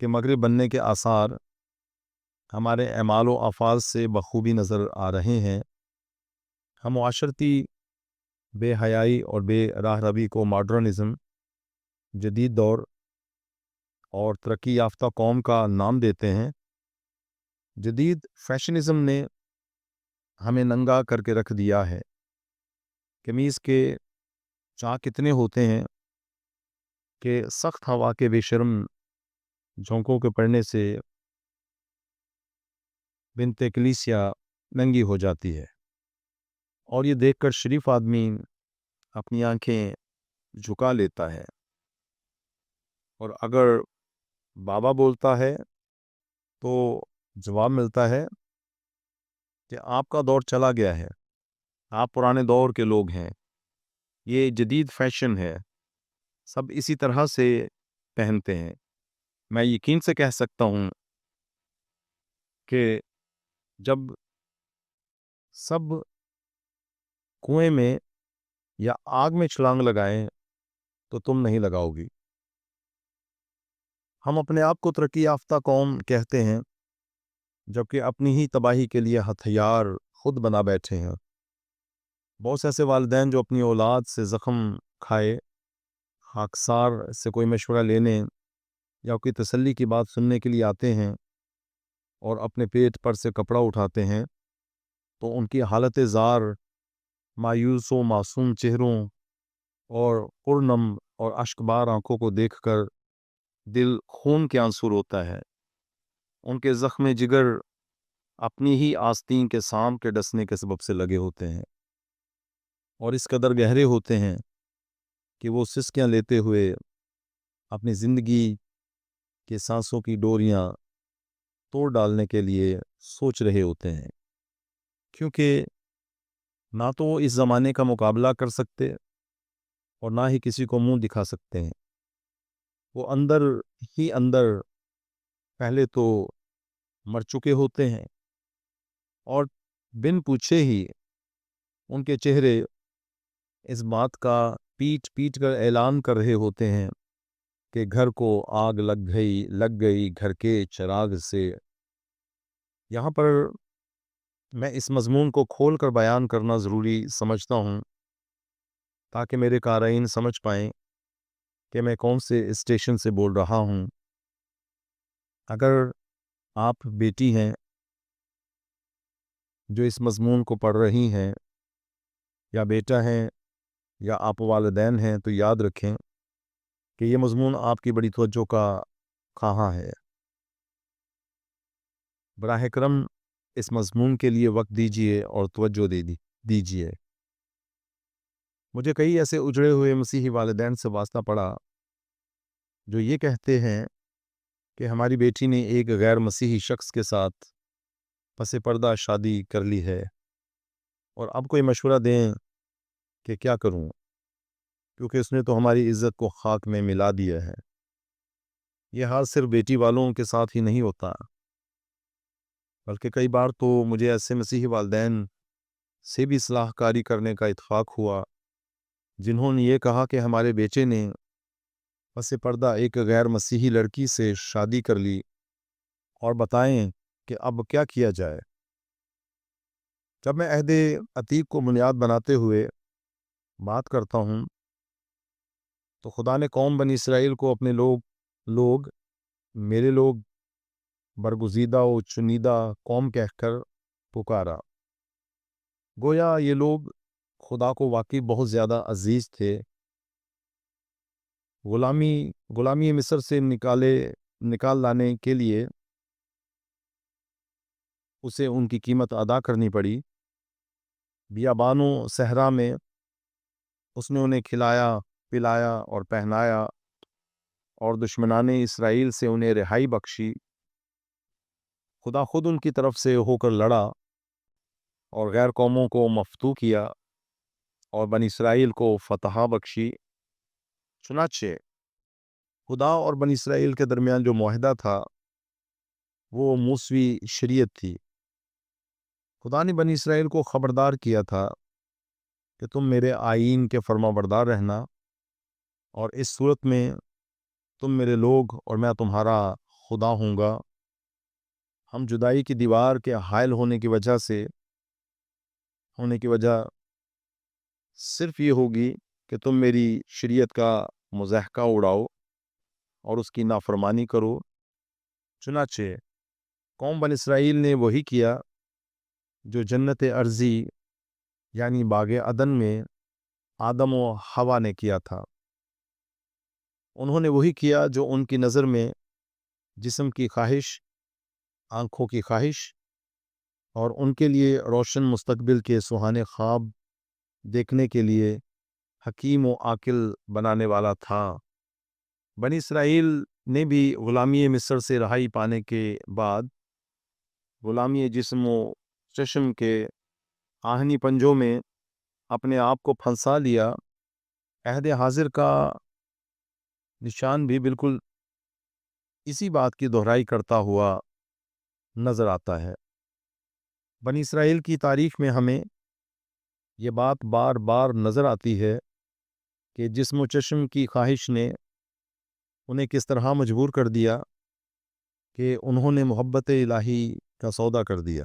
کہ مغرب بننے کے آثار ہمارے اعمال و افعال سے بخوبی نظر آ رہے ہیں۔ ہم معاشرتی بے حیائی اور بے راہ روی کو ماڈرنزم، جدید دور اور ترقی یافتہ قوم کا نام دیتے ہیں۔ جدید فیشنزم نے ہمیں ننگا کر کے رکھ دیا ہے۔ قمیض کے چاک اتنے ہوتے ہیں کہ سخت ہوا کے بے شرم جھونکوں کے پڑنے سے بنت کلیسیا ننگی ہو جاتی ہے، اور یہ دیکھ کر شریف آدمی اپنی آنکھیں جھکا لیتا ہے، اور اگر بابا بولتا ہے تو جواب ملتا ہے کہ آپ کا دور چلا گیا ہے، آپ پرانے دور کے لوگ ہیں، یہ جدید فیشن ہے، سب اسی طرح سے پہنتے ہیں۔ میں یقین سے کہہ سکتا ہوں کہ جب سب کنویں میں یا آگ میں چھلانگ لگائیں تو تم نہیں لگاؤ گی۔ ہم اپنے آپ کو ترقی یافتہ قوم کہتے ہیں، جبکہ اپنی ہی تباہی کے لیے ہتھیار خود بنا بیٹھے ہیں۔ بہت سے ایسے والدین جو اپنی اولاد سے زخم کھائے خاکسار سے کوئی مشورہ لینے یا کوئی تسلی کی بات سننے کے لیے آتے ہیں اور اپنے پیٹ پر سے کپڑا اٹھاتے ہیں، تو ان کی حالت زار مایوس و معصوم چہروں اور پرنم اور اشکبار آنکھوں کو دیکھ کر دل خون کے آنسو روتا ہے۔ ان کے زخم جگر اپنی ہی آستین کے سام کے ڈسنے کے سبب سے لگے ہوتے ہیں، اور اس قدر گہرے ہوتے ہیں کہ وہ سسکیاں لیتے ہوئے اپنی زندگی کے سانسوں کی ڈوریاں توڑ ڈالنے کے لیے سوچ رہے ہوتے ہیں، کیونکہ نہ تو وہ اس زمانے کا مقابلہ کر سکتے اور نہ ہی کسی کو منہ دکھا سکتے ہیں۔ وہ اندر ہی اندر پہلے تو مر چکے ہوتے ہیں، اور بن پوچھے ہی ان کے چہرے اس بات کا پیٹ پیٹ کر اعلان کر رہے ہوتے ہیں کہ گھر کو آگ لگ گئی گھر کے چراغ سے۔ یہاں پر میں اس مضمون کو کھول کر بیان کرنا ضروری سمجھتا ہوں تاکہ میرے قارئین سمجھ پائیں کہ میں کون سے اسٹیشن سے بول رہا ہوں۔ اگر آپ بیٹی ہیں جو اس مضمون کو پڑھ رہی ہیں، یا بیٹا ہیں، یا آپ والدین ہیں، تو یاد رکھیں کہ یہ مضمون آپ کی بڑی توجہ کا خواہاں ہے۔ براہ کرم اس مضمون کے لیے وقت دیجیے اور توجہ دیجیے۔ مجھے کئی ایسے اجڑے ہوئے مسیحی والدین سے واسطہ پڑا جو یہ کہتے ہیں کہ ہماری بیٹی نے ایک غیر مسیحی شخص کے ساتھ پس پردہ شادی کر لی ہے، اور اب کوئی مشورہ دیں کہ کیا کروں، کیونکہ اس نے تو ہماری عزت کو خاک میں ملا دیا ہے۔ یہ حال صرف بیٹی والوں کے ساتھ ہی نہیں ہوتا، بلکہ کئی بار تو مجھے ایسے مسیحی والدین سے بھی اصلاح کاری کرنے کا اتفاق ہوا جنہوں نے یہ کہا کہ ہمارے بیٹے نے پس پردہ ایک غیر مسیحی لڑکی سے شادی کر لی، اور بتائیں کہ اب کیا کیا جائے۔ جب میں عہد عتیق کو بنیاد بناتے ہوئے بات کرتا ہوں تو خدا نے قوم بنی اسرائیل کو اپنے لوگ میرے لوگ، برگزیدہ و چنیدہ قوم کہہ کر پکارا۔ گویا یہ لوگ خدا کو واقعی بہت زیادہ عزیز تھے۔ غلامی مصر سے نکال لانے کے لیے اسے ان کی قیمت ادا کرنی پڑی۔ بیابانوں صحرا میں اس نے انہیں کھلایا، پلایا اور پہنایا، اور دشمنان اسرائیل سے انہیں رہائی بخشی۔ خدا خود ان کی طرف سے ہو کر لڑا اور غیر قوموں کو مفتو کیا اور بنی اسرائیل کو فتح بخشی۔ چنانچہ خدا اور بنی اسرائیل کے درمیان جو معاہدہ تھا وہ موسوی شریعت تھی۔ خدا نے بنی اسرائیل کو خبردار کیا تھا کہ تم میرے آئین کے فرما بردار رہنا، اور اس صورت میں تم میرے لوگ اور میں تمہارا خدا ہوں گا، ہم جدائی کی دیوار کے حائل ہونے کی وجہ صرف یہ ہوگی کہ تم میری شریعت کا مضحکہ اڑاؤ اور اس کی نافرمانی کرو۔ چنانچہ قوم بن اسرائیل نے وہی کیا جو جنت ارضی یعنی باغ عدن میں آدم و حوا نے کیا تھا۔ انہوں نے وہی کیا جو ان کی نظر میں جسم کی خواہش، آنکھوں کی خواہش اور ان کے لیے روشن مستقبل کے سہانے خواب دیکھنے کے لیے حکیم و عاقل بنانے والا تھا۔ بنی اسرائیل نے بھی غلامی مصر سے رہائی پانے کے بعد غلامی جسم و چشم کے آہنی پنجوں میں اپنے آپ کو پھنسا لیا۔ عہد حاضر کا نشان بھی بالکل اسی بات کی دہرائی کرتا ہوا نظر آتا ہے۔ بنی اسرائیل کی تاریخ میں ہمیں یہ بات بار بار نظر آتی ہے کہ جسم و چشم کی خواہش نے انہیں کس طرح مجبور کر دیا کہ انہوں نے محبت الہی کا سودا کر دیا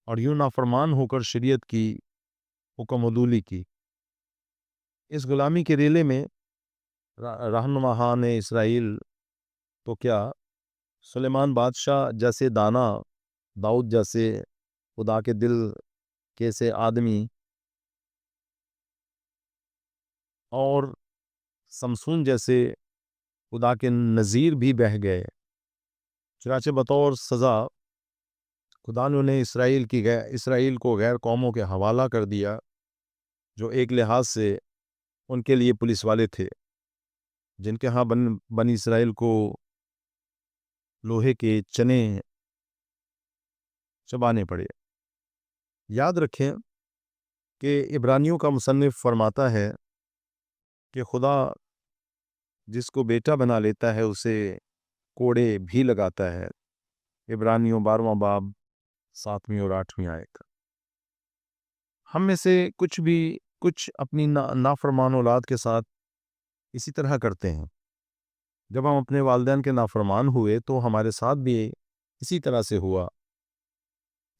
اور یوں نافرمان ہو کر شریعت کی حکم عدولی کی۔ اس غلامی کے ریلے میں رہنماہان اسرائیل تو کیا، سلیمان بادشاہ جیسے دانا، داؤد جیسے خدا کے دل کے سے آدمی اور سمسون جیسے خدا کے نذیر بھی بہہ گئے۔ چنانچہ بطور سزا خدا نے انہیں اسرائیل کو غیر قوموں کے حوالہ کر دیا جو ایک لحاظ سے ان کے لیے پولیس والے تھے، جن کے ہاں بنی اسرائیل کو لوہے کے چنے چبانے پڑے۔ یاد رکھیں کہ عبرانیوں کا مصنف فرماتا ہے کہ خدا جس کو بیٹا بنا لیتا ہے اسے کوڑے بھی لگاتا ہے۔ عبرانیوں 12واں باب 7ویں اور 8ویں آیت۔ ہم میں سے کچھ اپنی نافرمان اولاد کے ساتھ اسی طرح کرتے ہیں۔ جب ہم اپنے والدین کے نافرمان ہوئے تو ہمارے ساتھ بھی اسی طرح سے ہوا۔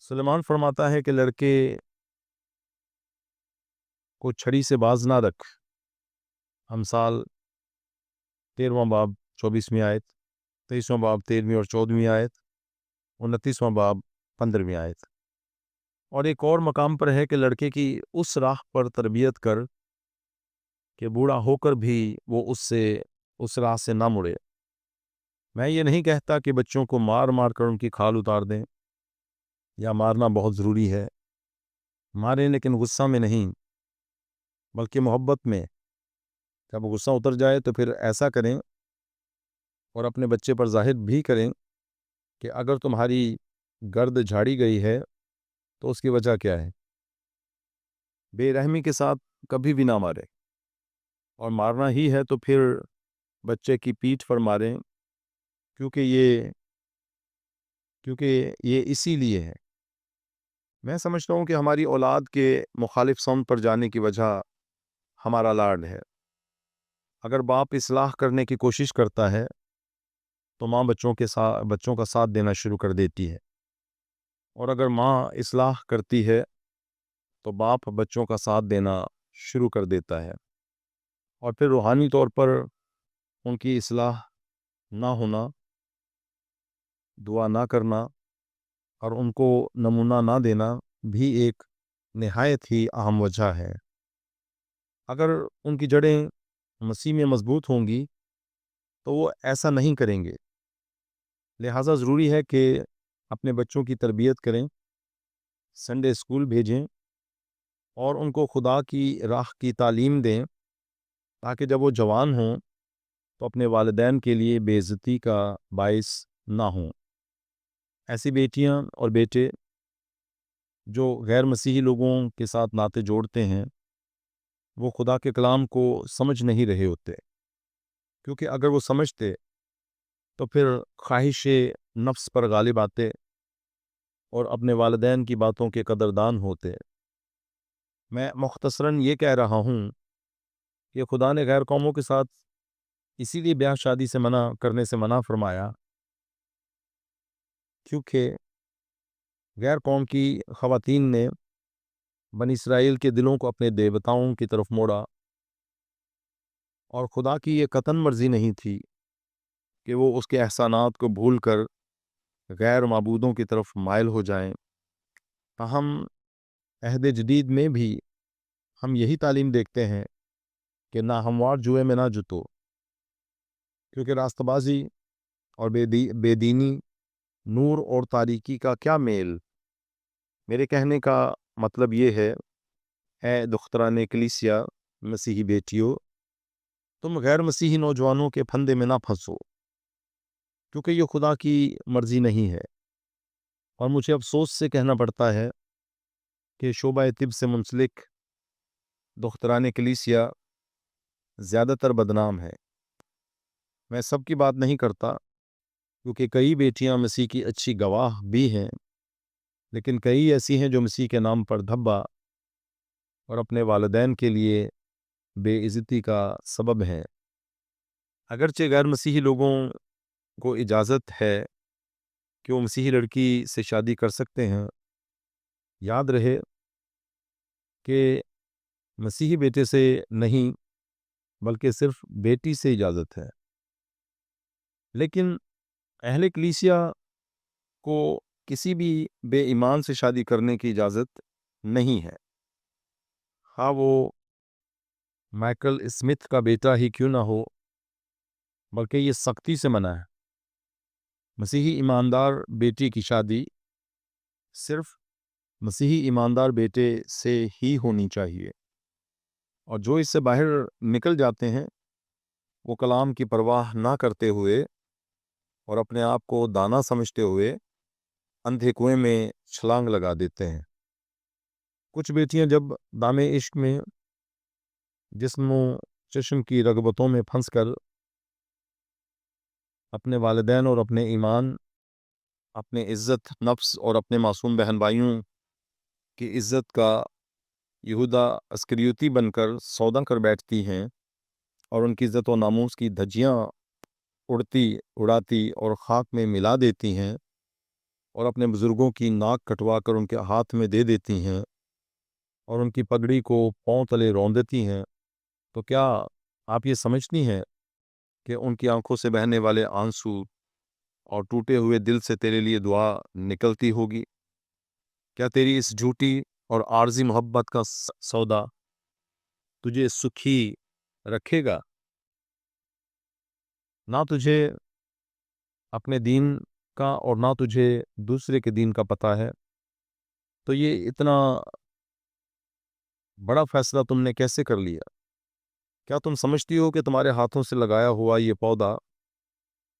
سلیمان فرماتا ہے کہ لڑکے کو چھڑی سے باز نہ رکھ، امثال 13واں باب 24ویں آیت، 23واں باب 13ویں اور 14ویں آیت، 29واں باب 15ویں آیت۔ اور ایک اور مقام پر ہے کہ لڑکے کی اس راہ پر تربیت کر کہ بوڑھا ہو کر بھی وہ اس راہ سے نہ مڑے۔ میں یہ نہیں کہتا کہ بچوں کو مار مار کر ان کی کھال اتار دیں، یا مارنا بہت ضروری ہے، ماریں لیکن غصہ میں نہیں بلکہ محبت میں۔ جب غصہ اتر جائے تو پھر ایسا کریں اور اپنے بچے پر ظاہر بھی کریں کہ اگر تمہاری گرد جھاڑی گئی ہے تو اس کی وجہ کیا ہے۔ بے رحمی کے ساتھ کبھی بھی نہ مارے، اور مارنا ہی ہے تو پھر بچے کی پیٹھ پر ماریں، کیونکہ یہ اسی لیے ہے۔ میں سمجھتا ہوں کہ ہماری اولاد کے مخالف سمت پر جانے کی وجہ ہمارا لاڈ ہے۔ اگر باپ اصلاح کرنے کی کوشش کرتا ہے تو ماں بچوں کا ساتھ دینا شروع کر دیتی ہے، اور اگر ماں اصلاح کرتی ہے تو باپ بچوں کا ساتھ دینا شروع کر دیتا ہے، اور پھر روحانی طور پر ان کی اصلاح نہ ہونا، دعا نہ کرنا اور ان کو نمونہ نہ دینا بھی ایک نہایت ہی اہم وجہ ہے۔ اگر ان کی جڑیں مسیح میں مضبوط ہوں گی تو وہ ایسا نہیں کریں گے۔ لہٰذا ضروری ہے کہ اپنے بچوں کی تربیت کریں، سنڈے اسکول بھیجیں اور ان کو خدا کی راہ کی تعلیم دیں، تاکہ جب وہ جوان ہوں تو اپنے والدین کے لیے بے عزتی کا باعث نہ ہوں۔ ایسی بیٹیاں اور بیٹے جو غیر مسیحی لوگوں کے ساتھ ناطے جوڑتے ہیں وہ خدا کے کلام کو سمجھ نہیں رہے ہوتے، کیونکہ اگر وہ سمجھتے تو پھر خواہش نفس پر غالب آتے اور اپنے والدین کی باتوں کے قدردان ہوتے۔ میں مختصراً یہ کہہ رہا ہوں کہ خدا نے غیر قوموں کے ساتھ اسی لیے بیاہ شادی سے منع کرنے سے منع فرمایا کیونکہ غیر قوم کی خواتین نے بنی اسرائیل کے دلوں کو اپنے دیوتاؤں کی طرف موڑا، اور خدا کی یہ قطعاً مرضی نہیں تھی کہ وہ اس کے احسانات کو بھول کر غیر معبودوں کی طرف مائل ہو جائیں۔ تاہم عہد جدید میں بھی ہم یہی تعلیم دیکھتے ہیں کہ ناہموار جوئے میں نہ جتو، کیونکہ راستہ بازی اور بے دینی، نور اور تاریکی کا کیا میل۔ میرے کہنے کا مطلب یہ ہے، اے دختران کلیسیا، مسیحی بیٹیوں، تم غیر مسیحی نوجوانوں کے پھندے میں نہ پھنسو، کیونکہ یہ خدا کی مرضی نہیں ہے۔ اور مجھے افسوس سے کہنا پڑتا ہے کہ شعبہ طب سے منسلک دختران کلیسیا زیادہ تر بدنام ہے۔ میں سب کی بات نہیں کرتا، کیونکہ کئی بیٹیاں مسیح کی اچھی گواہ بھی ہیں، لیکن کئی ایسی ہیں جو مسیح کے نام پر دھبا اور اپنے والدین کے لیے بے عزتی کا سبب ہیں۔ اگرچہ غیر مسیحی لوگوں کو اجازت ہے کہ وہ مسیحی لڑکی سے شادی کر سکتے ہیں، یاد رہے کہ مسیحی بیٹے سے نہیں بلکہ صرف بیٹی سے اجازت ہے۔ لیکن اہل کلیسیا کو کسی بھی بے ایمان سے شادی کرنے کی اجازت نہیں ہے، ہاں وہ مائیکل اسمتھ کا بیٹا ہی کیوں نہ ہو، بلکہ یہ سختی سے منع ہے۔ مسیحی ایماندار بیٹی کی شادی صرف مسیحی ایماندار بیٹے سے ہی ہونی چاہیے، اور جو اس سے باہر نکل جاتے ہیں وہ کلام کی پرواہ نہ کرتے ہوئے اور اپنے آپ کو دانا سمجھتے ہوئے اندھے کنویں میں چھلانگ لگا دیتے ہیں۔ کچھ بیٹیاں جب دام عشق میں جسم و چشم کی رغبتوں میں پھنس کر اپنے والدین اور اپنے ایمان، اپنے عزت نفس اور اپنے معصوم بہن بھائیوں کی عزت کا یہودا اسکریوتی بن کر سودا کر بیٹھتی ہیں، اور ان کی عزت و ناموس کی دھجیاں اڑاتی اور خاک میں ملا دیتی ہیں، اور اپنے بزرگوں کی ناک کٹوا کر ان کے ہاتھ میں دے دیتی ہیں، اور ان کی پگڑی کو پاؤں تلے رون دیتی ہیں، تو کیا آپ یہ سمجھتی ہیں کہ ان کی آنکھوں سے بہنے والے آنسو اور ٹوٹے ہوئے دل سے تیرے لیے دعا نکلتی ہوگی؟ کیا تیری اس جھوٹی اور عارضی محبت کا سودا تجھے سکھی رکھے گا؟ نہ تجھے اپنے دین کا اور نہ تجھے دوسرے کے دین کا پتہ ہے، تو یہ اتنا بڑا فیصلہ تم نے کیسے کر لیا؟ کیا تم سمجھتی ہو کہ تمہارے ہاتھوں سے لگایا ہوا یہ پودا،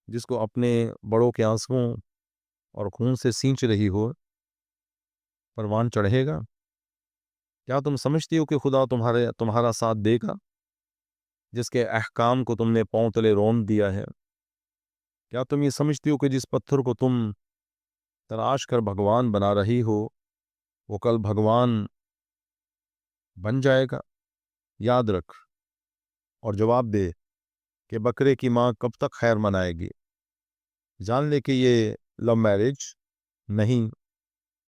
جس کو اپنے بڑوں کے آنسوؤں اور خون سے سینچ رہی ہو، پروان چڑھے گا؟ کیا تم سمجھتی ہو کہ خدا تمہارا ساتھ دے گا، جس کے احکام کو تم نے پاؤں تلے رون دیا ہے؟ کیا تم یہ سمجھتی ہو کہ جس پتھر کو تم تراش کر بھگوان بنا رہی ہو، وہ کل بھگوان بن جائے گا؟ یاد رکھ اور جواب دے کہ بکرے کی ماں کب تک خیر منائے گی۔ جان لے کہ یہ لو میرج نہیں،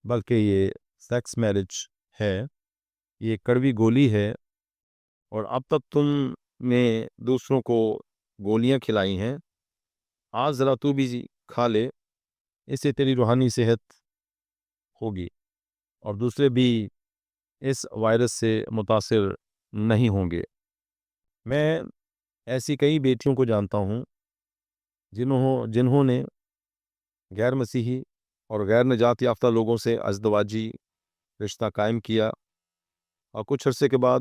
بلکہ یہ سیکس میرج ہے، یہ کڑوی گولی ہے، اور اب تک تم نے دوسروں کو گولیاں کھلائی ہیں، آج ذرا تو بھی کھا لے، اس سے تیری روحانی صحت ہوگی، اور دوسرے بھی اس وائرس سے متاثر نہیں ہوں گے۔ میں ایسی کئی بیٹیوں کو جانتا ہوں جنہوں نے غیر مسیحی اور غیر نجات یافتہ لوگوں سے ازدواجی رشتہ قائم کیا، اور کچھ عرصے کے بعد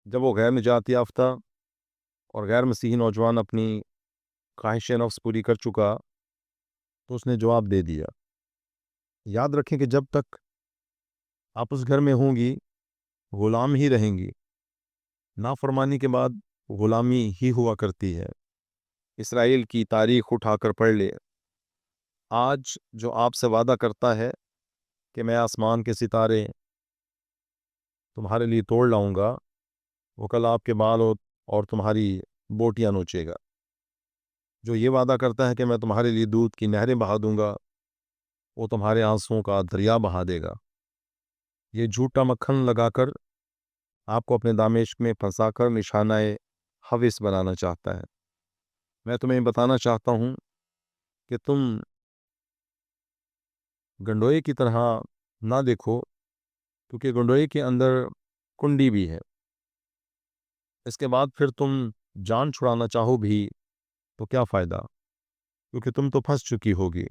جب وہ غیر نجات یافتہ اور غیر مسیحی نوجوان اپنی خواہش نفس پوری کر چکا تو اس نے جواب دے دیا۔ یاد رکھیں کہ جب تک آپ اس گھر میں ہوں گی غلام ہی رہیں گی۔ نافرمانی کے بعد غلامی ہی ہوا کرتی ہے۔ اسرائیل کی تاریخ اٹھا کر پڑھ لے۔ آج جو آپ سے وعدہ کرتا ہے کہ میں آسمان کے ستارے تمہارے لیے توڑ لاؤں گا، وہ کل آپ کے بال اور تمہاری بوٹیاں نوچے گا۔ جو یہ وعدہ کرتا ہے کہ میں تمہارے لیے دودھ کی نہریں بہا دوں گا، وہ تمہارے آنسوؤں کا دریا بہا دے گا۔ یہ جھوٹا مکھن لگا کر آپ کو اپنے دامشق میں پھنسا کر نشانہ حوث بنانا چاہتا ہے۔ میں تمہیں بتانا چاہتا ہوں کہ تم گنڈوئے کی طرح نہ دیکھو، کیونکہ گنڈوئے کے اندر کنڈی بھی ہے۔ اس کے بعد پھر تم جان چھڑانا چاہو بھی تو کیا فائدہ، کیونکہ تم تو پھنس چکی ہوگی۔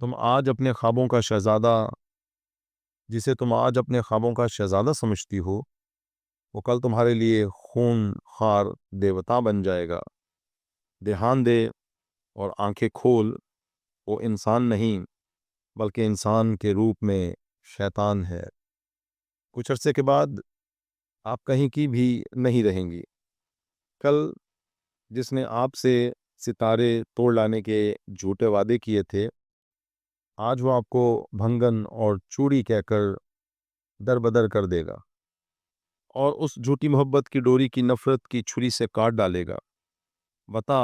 تم آج اپنے خوابوں کا شہزادہ جسے تم آج اپنے خوابوں کا شہزادہ سمجھتی ہو، وہ کل تمہارے لیے خون خار دیوتا بن جائے گا۔ دھیان دے اور آنکھیں کھول، وہ انسان نہیں بلکہ انسان کے روپ میں شیطان ہے۔ کچھ عرصے کے بعد آپ کہیں کی بھی نہیں رہیں گی۔ کل جس نے آپ سے ستارے توڑ لانے کے جھوٹے وعدے کیے تھے، آج وہ آپ کو بھنگن اور چوڑی کہہ کر در بدر کر دے گا اور اس جھوٹی محبت کی ڈوری کی نفرت کی چھری سے کاٹ ڈالے گا۔ بتا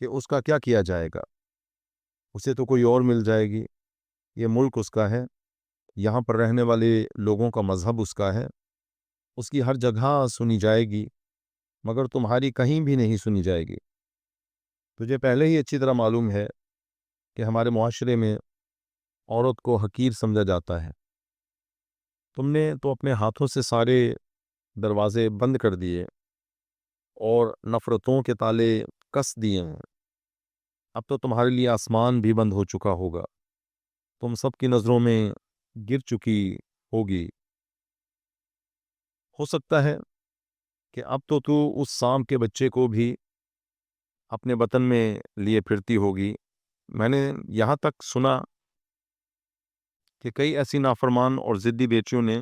کہ اس کا کیا کیا جائے گا؟ اسے تو کوئی اور مل جائے گی۔ یہ ملک اس کا ہے، یہاں پر رہنے والے لوگوں کا مذہب اس کا ہے، اس کی ہر جگہ سنی جائے گی، مگر تمہاری کہیں بھی نہیں سنی جائے گی۔ تجھے پہلے ہی اچھی طرح معلوم ہے کہ ہمارے معاشرے میں عورت کو حقیر سمجھا جاتا ہے۔ تم نے تو اپنے ہاتھوں سے سارے دروازے بند کر دیے اور نفرتوں کے تالے کس دیے ہیں۔ اب تو تمہارے لیے آسمان بھی بند ہو چکا ہوگا، تم سب کی نظروں میں گر چکی ہوگی۔ ہو سکتا ہے کہ اب تو اس سام کے بچے کو بھی اپنے وطن میں لیے پھرتی ہوگی۔ میں نے یہاں تک سنا کہ کئی ایسی نافرمان اور ضدی بیٹیوں نے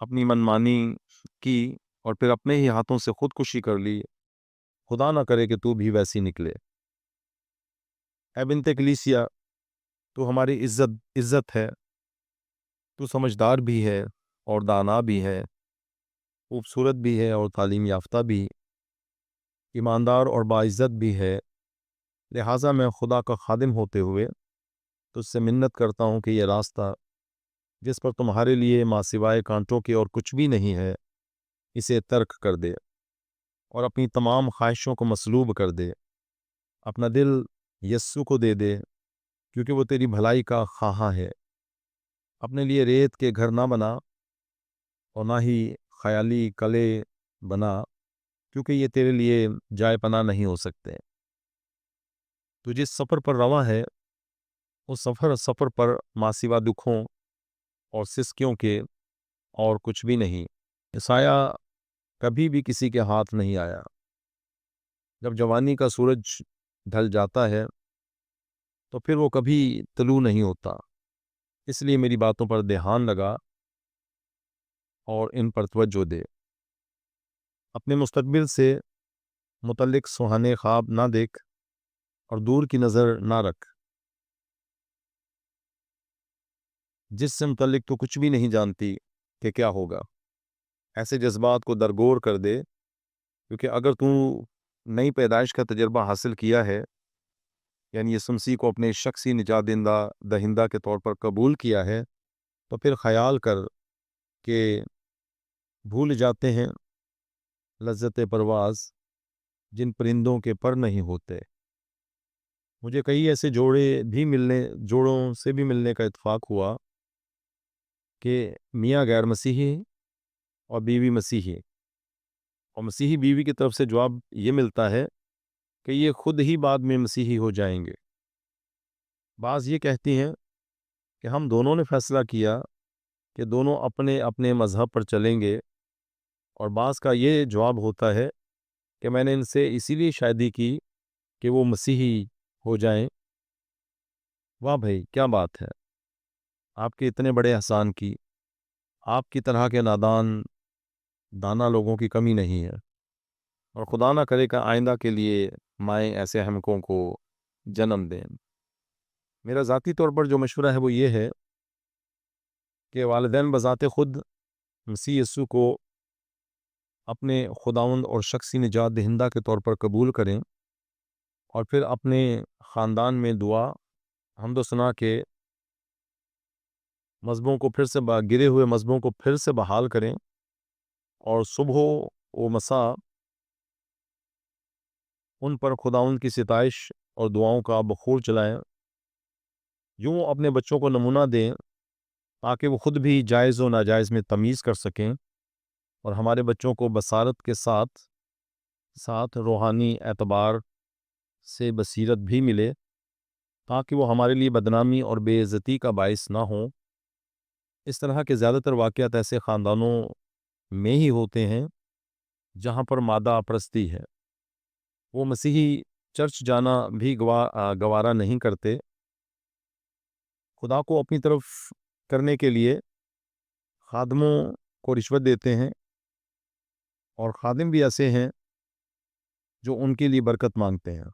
اپنی منمانی کی اور پھر اپنے ہی ہاتھوں سے خودکشی کر لی۔ خدا نہ کرے کہ تو بھی ویسی نکلے۔ اے بنت کلیسیا، تو ہماری عزت ہے، تو سمجھدار بھی ہے اور دانا بھی ہے، خوبصورت بھی ہے اور تعلیم یافتہ بھی، ایماندار اور باعزت بھی ہے۔ لہٰذا میں خدا کا خادم ہوتے ہوئے تجھ سے منت کرتا ہوں کہ یہ راستہ جس پر تمہارے لیے ماں سوائے کانٹوں کے اور کچھ بھی نہیں ہے، اسے ترک کر دے اور اپنی تمام خواہشوں کو مسلوب کر دے۔ اپنا دل یسوع کو دے دے، کیونکہ وہ تیری بھلائی کا خواہاں ہے۔ اپنے لیے ریت کے گھر نہ بنا اور نہ ہی خیالی قلعے بنا، کیونکہ یہ تیرے لیے جائے پناہ نہیں ہو سکتے۔ تو جس سفر پر رواں ہے، اس سفر پر ماں سوا دکھوں اور سسکیوں کے اور کچھ بھی نہیں۔ سایہ کبھی بھی کسی کے ہاتھ نہیں آیا۔ جب جوانی کا سورج ڈھل جاتا ہے تو پھر وہ کبھی طلوع نہیں ہوتا۔ اس لیے میری باتوں پر دھیان لگا اور ان پر توجہ دے۔ اپنے مستقبل سے متعلق سہانے خواب نہ دیکھ اور دور کی نظر نہ رکھ، جس سے متعلق تو کچھ بھی نہیں جانتی کہ کیا ہوگا۔ ایسے جذبات کو درگور کر دے، کیونکہ اگر تو نئی پیدائش کا تجربہ حاصل کیا ہے، یعنی یسوع مسیح کو اپنے شخصی نجات دہندہ کے طور پر قبول کیا ہے، تو پھر خیال کر کہ بھول جاتے ہیں لذت پرواز جن پرندوں کے پر نہیں ہوتے۔ مجھے کئی ایسے جوڑوں سے بھی ملنے کا اتفاق ہوا کہ میاں غیر مسیحی اور بیوی مسیحی، اور مسیحی بیوی کی طرف سے جواب یہ ملتا ہے کہ یہ خود ہی بعد میں مسیحی ہو جائیں گے۔ بعض یہ کہتی ہیں کہ ہم دونوں نے فیصلہ کیا کہ دونوں اپنے اپنے مذہب پر چلیں گے، اور بعض کا یہ جواب ہوتا ہے کہ میں نے ان سے اسی لیے شادی کی کہ وہ مسیحی ہو جائیں۔ واہ بھائی، کیا بات ہے! آپ کے اتنے بڑے احسان کی، آپ کی طرح کے دانا لوگوں کی کمی نہیں ہے، اور خدا نہ کرے کہ آئندہ کے لیے مائیں ایسے احمقوں کو جنم دیں۔ میرا ذاتی طور پر جو مشورہ ہے وہ یہ ہے کہ والدین بذات خود مسیح یسوع کو اپنے خداوند اور شخصی نجات دہندہ کے طور پر قبول کریں، اور پھر اپنے خاندان میں دعا حمد و ثنا کے مذہبوں کو پھر سے گرے ہوئے مذہبوں کو پھر سے بحال کریں اور صبح و مساء ان پر خداوند کی ستائش اور دعاؤں کا بخور چلائیں، یوں اپنے بچوں کو نمونہ دیں تاکہ وہ خود بھی جائز و ناجائز میں تمیز کر سکیں، اور ہمارے بچوں کو بصارت کے ساتھ ساتھ روحانی اعتبار سے بصیرت بھی ملے تاکہ وہ ہمارے لیے بدنامی اور بے عزتی کا باعث نہ ہوں۔ اس طرح کے زیادہ تر واقعات ایسے خاندانوں میں ہی ہوتے ہیں جہاں پر مادہ پرستی ہے۔ وہ مسیحی چرچ جانا بھی گوارا نہیں کرتے، خدا کو اپنی طرف کرنے کے لیے خادموں کو رشوت دیتے ہیں، اور خادم بھی ایسے ہیں جو ان کے لیے برکت مانگتے ہیں۔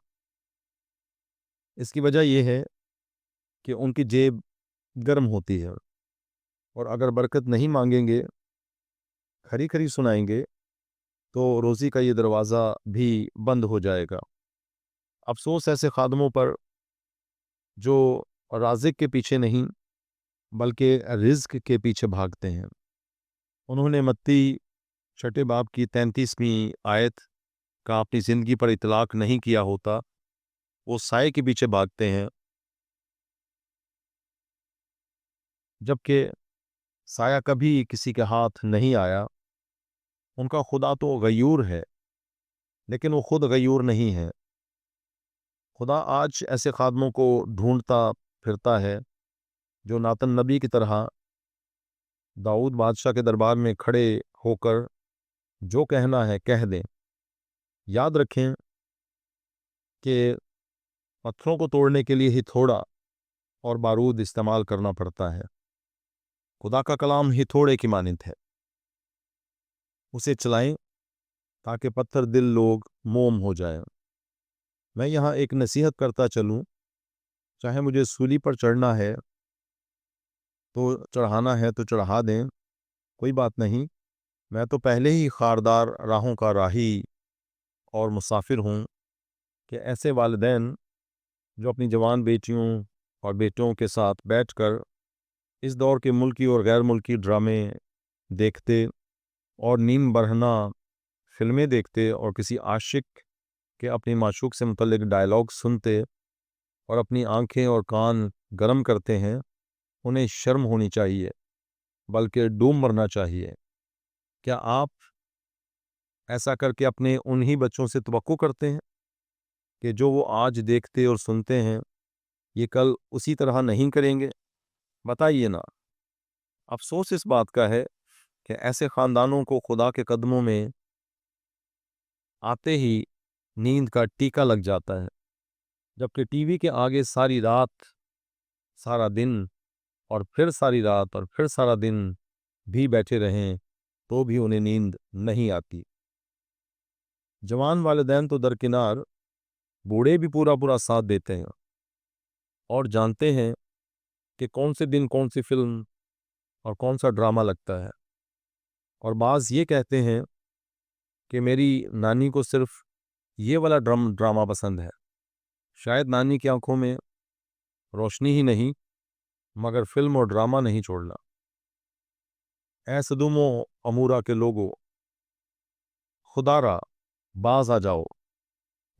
اس کی وجہ یہ ہے کہ ان کی جیب گرم ہوتی ہے، اور اگر برکت نہیں مانگیں گے، کھری کھری سنائیں گے، تو روزی کا یہ دروازہ بھی بند ہو جائے گا۔ افسوس ایسے خادموں پر جو رازق کے پیچھے نہیں بلکہ رزق کے پیچھے بھاگتے ہیں۔ انہوں نے متی 6 باب کی 33ویں آیت کا اپنی زندگی پر اطلاق نہیں کیا ہوتا، وہ سائے کے پیچھے بھاگتے ہیں، جبکہ سایہ کبھی کسی کے ہاتھ نہیں آیا۔ ان کا خدا تو غیور ہے، لیکن وہ خود غیور نہیں ہے۔ خدا آج ایسے خادموں کو ڈھونڈتا پھرتا ہے جو ناتن نبی کی طرح داؤد بادشاہ کے دربار میں کھڑے ہو کر جو کہنا ہے کہہ دیں۔ یاد رکھیں کہ پتھروں کو توڑنے کے لیے ہی تھوڑا اور بارود استعمال کرنا پڑتا ہے۔ خدا کا کلام ہی تھوڑے کی مانند ہے، اسے چلائیں تاکہ پتھر دل لوگ موم ہو جائیں۔ میں یہاں ایک نصیحت کرتا چلوں، چاہے مجھے سولی پر چڑھنا ہے تو چڑھانا ہے تو چڑھا دیں، کوئی بات نہیں، میں تو پہلے ہی خاردار راہوں کا راہی اور مسافر ہوں کہ ایسے والدین جو اپنی جوان بیٹیوں اور بیٹوں کے ساتھ بیٹھ کر اس دور کے ملکی اور غیر ملکی ڈرامے دیکھتے اور نیم برہنہ فلمیں دیکھتے اور کسی عاشق کے اپنی معشوق سے متعلق ڈائلاگ سنتے اور اپنی آنکھیں اور کان گرم کرتے ہیں، انہیں شرم ہونی چاہیے بلکہ ڈوب مرنا چاہیے۔ کیا آپ ایسا کر کے اپنے انہی بچوں سے توقع کرتے ہیں کہ جو وہ آج دیکھتے اور سنتے ہیں یہ کل اسی طرح نہیں کریں گے؟ بتائیے نا۔ افسوس اس بات کا ہے کہ ایسے خاندانوں کو خدا کے قدموں میں آتے ہی نیند کا ٹیکا لگ جاتا ہے، جبکہ ٹی وی کے آگے ساری رات، سارا دن اور پھر ساری رات اور پھر سارا دن بھی بیٹھے رہیں تو بھی انہیں نیند نہیں آتی۔ جوان والدین تو درکنار، بوڑھے بھی پورا پورا ساتھ دیتے ہیں اور جانتے ہیں کہ کون سے دن کون سی فلم اور کون سا ڈرامہ لگتا ہے، اور بعض یہ کہتے ہیں کہ میری نانی کو صرف یہ والا ڈرامہ پسند ہے۔ شاید نانی کی آنکھوں میں روشنی ہی نہیں مگر فلم اور ڈرامہ نہیں چھوڑنا۔ اے صدوم و عمورہ کے لوگوں، خدا را باز آ جاؤ،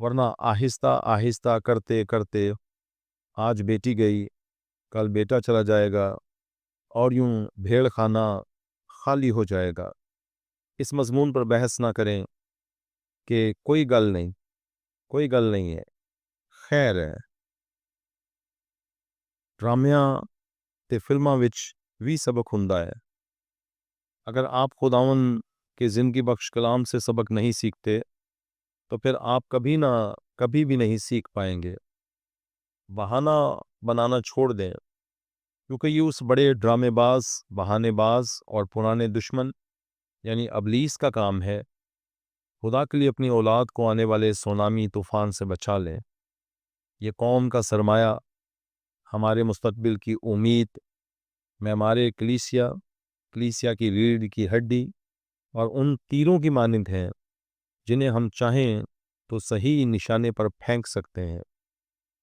ورنہ آہستہ آہستہ کرتے کرتے آج بیٹی گئی، کل بیٹا چلا جائے گا، اور یوں بھیڑ خانہ خالی ہو جائے گا۔ اس مضمون پر بحث نہ کریں کہ کوئی گل نہیں ہے، خیر ہے۔ ڈرامیاں تے فلماں وچ بھی سبق ہوندا ہے۔ اگر آپ خداون کے زندگی بخش کلام سے سبق نہیں سیکھتے تو پھر آپ کبھی بھی نہیں سیکھ پائیں گے۔ بہانہ بنانا چھوڑ دیں، کیونکہ یہ اس بڑے ڈرامے باز، بہانے باز اور پرانے دشمن یعنی ابلیس کا کام ہے۔ خدا کے لیے اپنی اولاد کو آنے والے سونامی طوفان سے بچا لیں۔ یہ قوم کا سرمایہ، ہمارے مستقبل کی امید، معمار کلیسیا کی ریڑھ کی ہڈی اور ان تیروں کی مانند ہیں جنہیں ہم چاہیں تو صحیح نشانے پر پھینک سکتے ہیں۔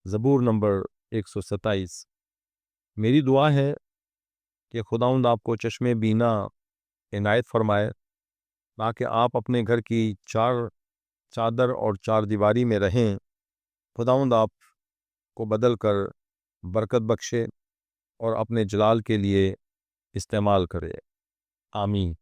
زبور نمبر 127۔ میری دعا ہے کہ خداوند آپ کو چشم بینا عنایت فرمائے تاکہ آپ اپنے گھر کی چار چادر اور چار دیواری میں رہیں، خداوند آپ کو بدل کر برکت بخشے اور اپنے جلال کے لیے استعمال کرے، آمین۔